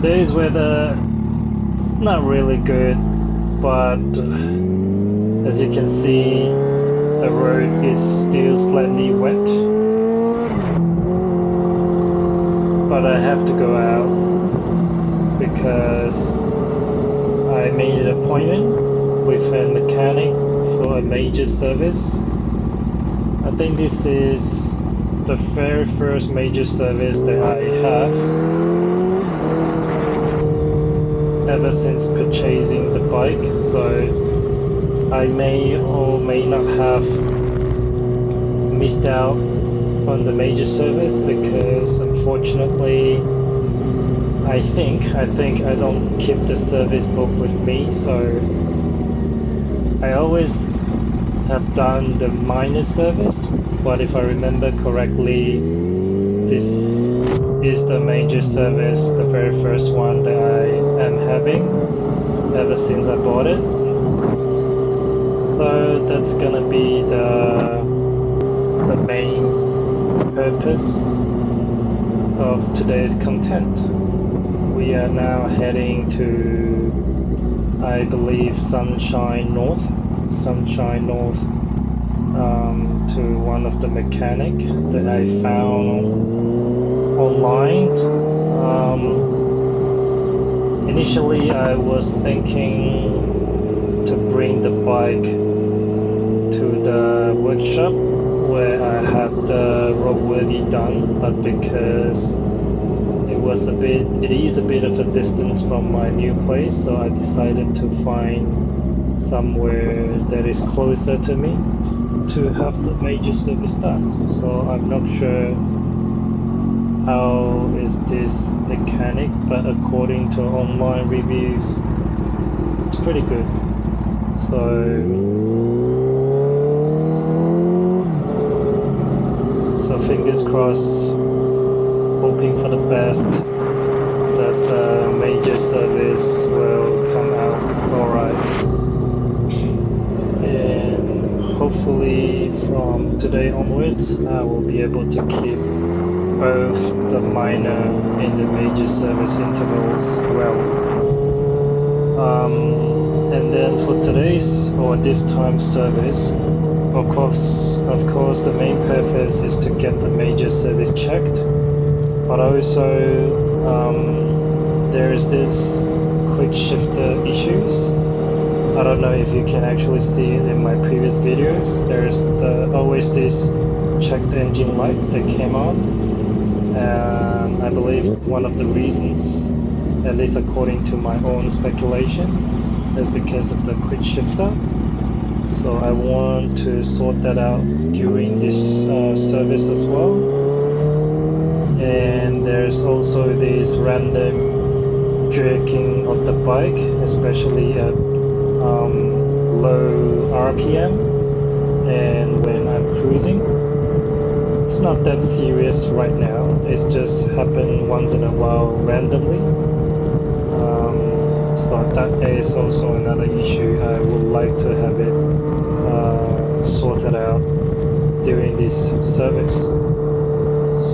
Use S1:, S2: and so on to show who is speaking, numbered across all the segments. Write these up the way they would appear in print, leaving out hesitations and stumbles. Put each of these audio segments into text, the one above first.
S1: Today's weather, it's not really good, but as you can see, the road is still slightly wet. But I have to go out because I made an appointment with a mechanic for a major service. I think this is the very first major service that I have ever since purchasing the bike, so I may or may not have missed out on the major service because unfortunately I think I don't keep the service book with me, so I always have done the minor service, but if I remember correctly, this is the major service, the very first one that I am having ever since I bought it. So that's gonna be the main purpose of today's content. We are now heading to, I believe, Sunshine North, to one of the mechanic that I found online. Initially I was thinking to bring the bike to the workshop where I had the roadworthy done, but because it is a bit of a distance from my new place, so I decided to find somewhere that is closer to me to have the major service done. So I'm not sure how is this mechanic, but according to online reviews, it's pretty good. So fingers crossed, hoping for the best, that the major service will come out alright. And hopefully from today onwards, I will be able to keep both the minor and the major service intervals well. And then for today's or this time's service, of course the main purpose is to get the major service checked, but also there is this quick shifter issues. I don't know if you can actually see it in my previous videos. There's always this checked engine light that came on, and I believe one of the reasons, at least according to my own speculation, is because of the quick shifter. So I want to sort that out during this service as well. And there's also this random jerking of the bike, especially at low RPM and when I'm cruising. It's not that serious right now, it's just happened once in a while randomly. So that is also another issue. I would like to have it sorted out during this service.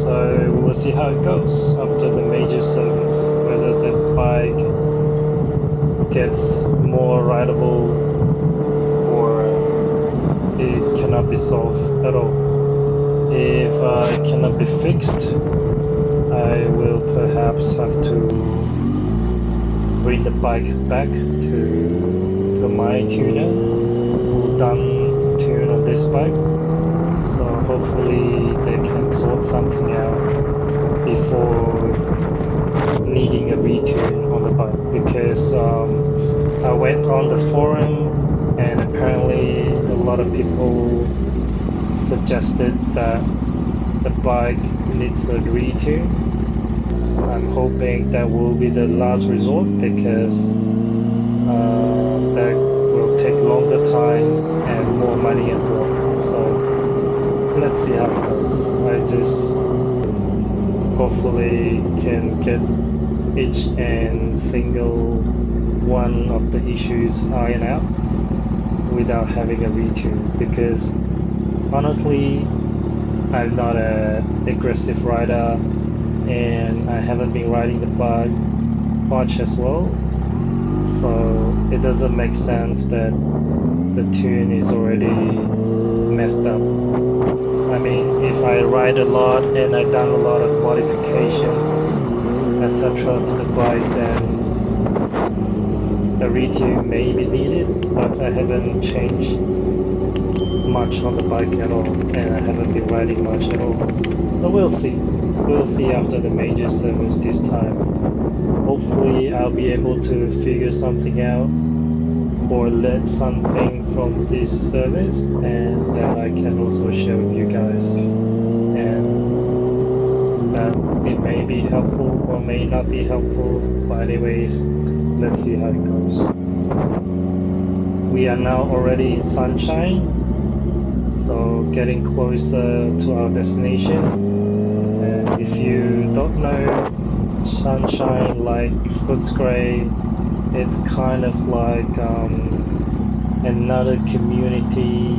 S1: So we'll see how it goes after the major service, whether the bike gets more rideable or it cannot be solved at all. If it cannot be fixed, I will perhaps have to bring the bike back to my tuner who done the tune on this bike. So hopefully they can sort something out before needing a retune on the bike, because I went on the forum and apparently a lot of people suggested that the bike needs a retune. I'm hoping that will be the last resort, because that will take longer time and more money as well. So let's see how it goes. I just hopefully can get each and single one of the issues ironed out without having a retune, because honestly I'm not an aggressive rider and I haven't been riding the bike watch as well, so it doesn't make sense that the tune is already messed up. I mean, if I ride a lot and I've done a lot of modifications, etc. to the bike, then a retune may be needed, but I haven't changed much on the bike at all, and I haven't been riding much at all. So we'll see. We'll see after the major service this time. Hopefully I'll be able to figure something out or learn something from this service, and that I can also share with you guys. And that it may be helpful or may not be helpful, but anyways, let's see how it goes. We are now already in Sunshine, so getting closer to our destination. And if you don't know, Sunshine, like Footscray, it's kind of like another community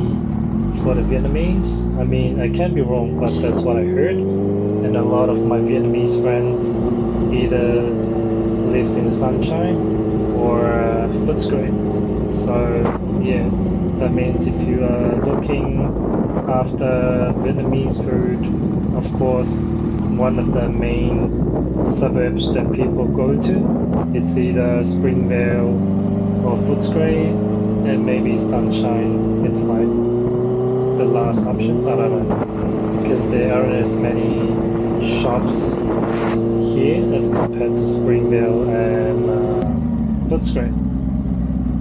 S1: for the Vietnamese. I mean, I can be wrong, but that's what I heard. And a lot of my Vietnamese friends either lived in Sunshine or Footscray. So yeah, that means if you are looking after Vietnamese food, of course, one of the main suburbs that people go to, it's either Springvale or Footscray, and maybe Sunshine. It's like the last options, I don't know, because there aren't as many shops here as compared to Springvale and Footscray.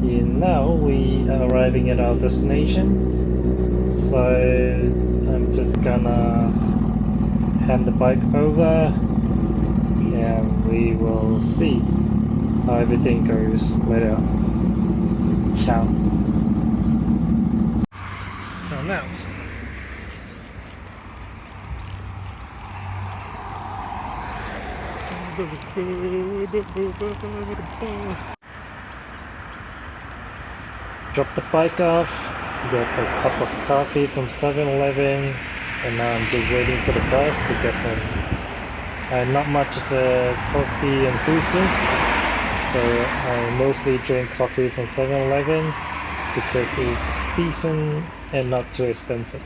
S1: And now we are arriving at our destination, so I'm just gonna hand the bike over and we will see how everything goes later. Ciao. Now. Drop the bike off, got a cup of coffee from 7-Eleven, and now I'm just waiting for the bus to get home. I'm not much of a coffee enthusiast, so I mostly drink coffee from 7-Eleven because it's decent and not too expensive.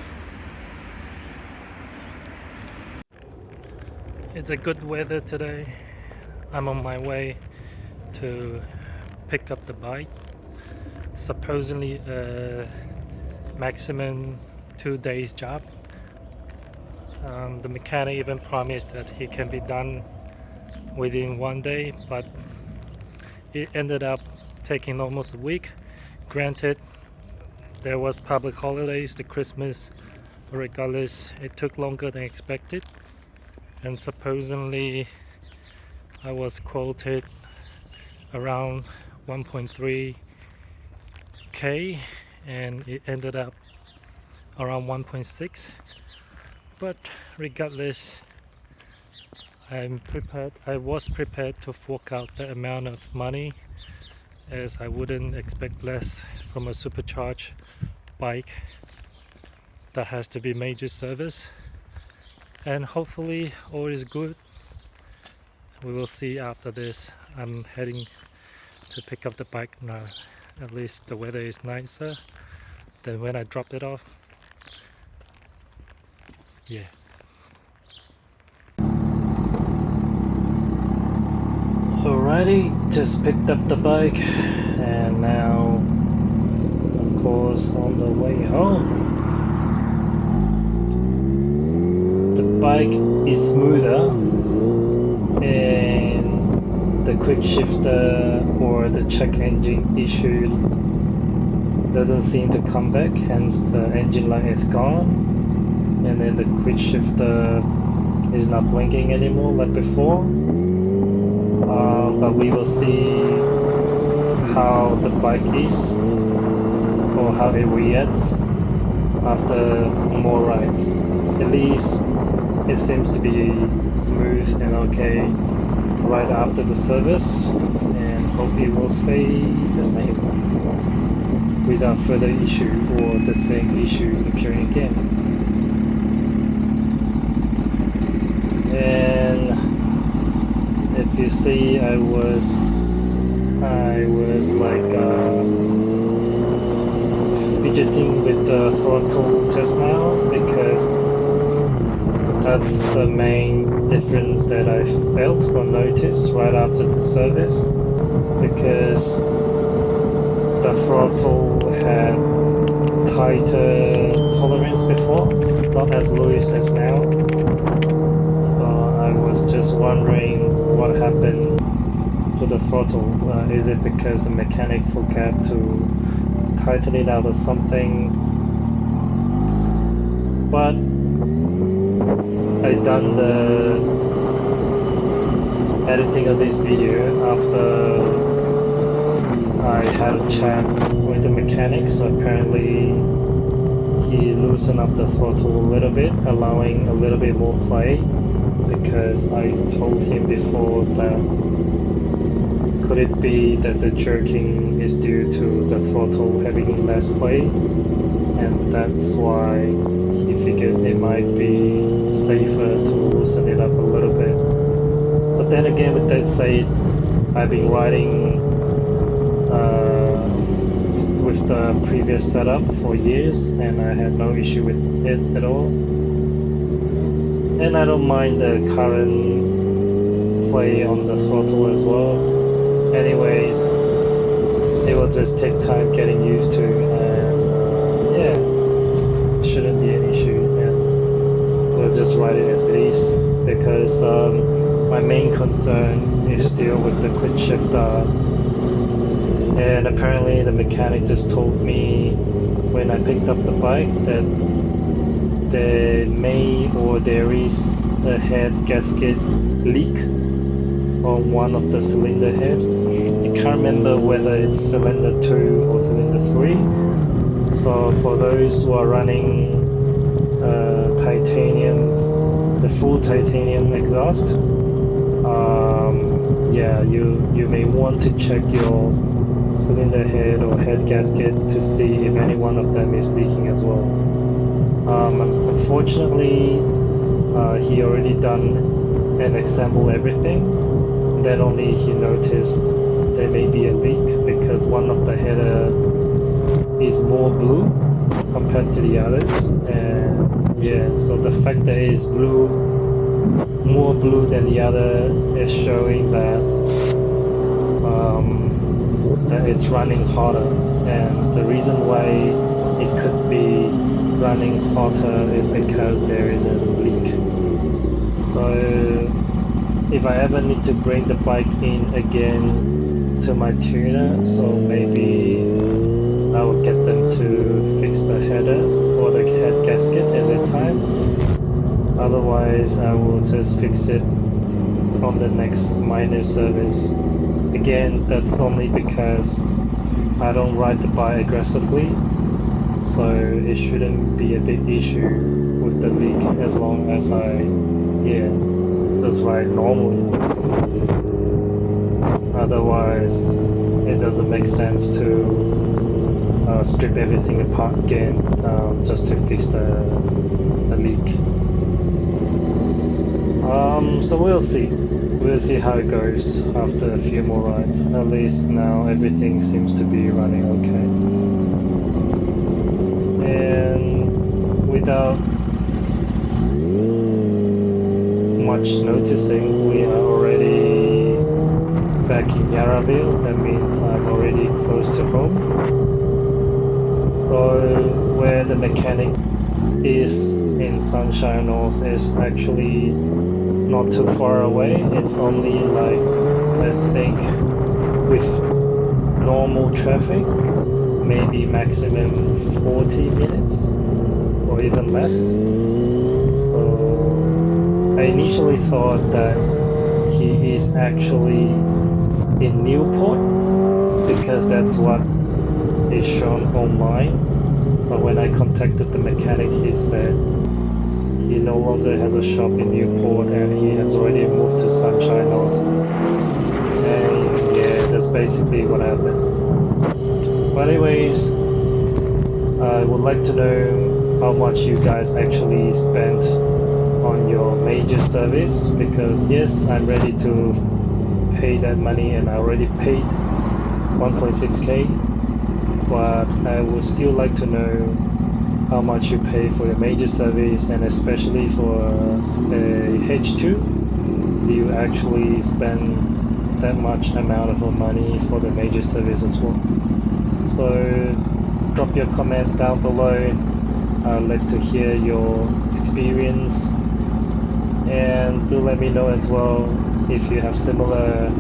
S1: It's a good weather today. I'm on my way to pick up the bike. Supposedly a maximum 2 days job. The mechanic even promised that he can be done within 1 day, but it ended up taking almost a week. Granted, there was public holidays, the Christmas, but regardless, it took longer than expected. And supposedly I was quoted around 1.3k, and it ended up around 1.6. But regardless, I was prepared to fork out the amount of money, as I wouldn't expect less from a supercharged bike that has to be major service. And hopefully all is good. We will see after this. I'm heading to pick up the bike now. At least the weather is nicer than when I dropped it off. Yeah. Alrighty, just picked up the bike and now, of course, on the way home. The bike is smoother and the quick shifter or the check engine issue doesn't seem to come back, hence the engine light is gone, and then the quick shifter is not blinking anymore like before. But we will see how the bike is or how it reacts after more rides. At least it seems to be smooth and okay right after the service, and hope it will stay the same without further issue or the same issue appearing again. And if if you see, I was like fidgeting with the throttle just now, because that's the main difference that I felt or noticed right after the service, because the throttle had tighter tolerance before, not as loose as now. So I was just wondering what happened to the throttle. Is it because the mechanic forgot to tighten it out or something? But I done the editing of this video after I had a chat with the mechanic, so apparently he loosened up the throttle a little bit, allowing a little bit more play, because I told him before that could it be that the jerking is due to the throttle having less play, and that's why he figured it might be safer to loosen it up a little bit. But then again, with that said, I've been riding with the previous setup for years, and I had no issue with it at all. And I don't mind the current play on the throttle as well. Anyways, it will just take time getting used to, and yeah, shouldn't be an issue, and we'll just ride it as it is, because my main concern is still with the quick shifter. And apparently the mechanic just told me when I picked up the bike that there is a head gasket leak on one of the cylinder head. I can't remember whether it's cylinder 2 or cylinder 3. So for those who are running the full titanium exhaust, yeah, you may want to check your cylinder head or head gasket to see if any one of them is leaking as well. Unfortunately, he already done and assembled everything. Then only he noticed there may be a leak, because one of the header is more blue compared to the others, and yeah, so the fact that it is more blue than the other is showing that it's running hotter, and the reason why it could be running hotter is because there is a leak. So if I ever need to bring the bike in again to my tuner, so maybe I will get them to fix the header or the head gasket at that time. Otherwise I will just fix it on the next minor service. Again, that's only because I don't ride the bike aggressively, so it shouldn't be a big issue with the leak as long as I just ride normally. Otherwise it doesn't make sense to strip everything apart again just to fix the leak. So we'll see how it goes after a few more rides. At least now everything seems to be running okay. And without much noticing, we are already back in Yarraville. That means I'm already close to home. So where the mechanic is in Sunshine North is actually not too far away. It's only like, I think with normal traffic, maybe maximum 40 minutes or even less. So I initially thought that he is actually in Newport, because that's what is shown online. But when I contacted the mechanic, he said he no longer has a shop in Newport and he has already moved to Sunshine North. And yeah, that's basically what happened. But anyways, I would like to know how much you guys actually spent on your major service, because yes, I'm ready to pay that money, and I already paid 1.6k, but I would still like to know how much you pay for your major service, and especially for a H2. Do you actually spend that much amount of money for the major service as well? So drop your comment down below. I'd like to hear your experience, and do let me know as well if you have similar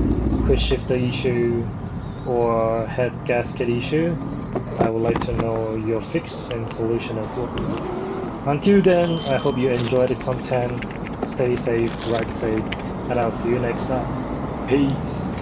S1: quick shifter issue or head gasket issue. I would like to know your fix and solution as well. Until then, I hope you enjoy the content. Stay safe, ride safe, and I'll see you next time. Peace.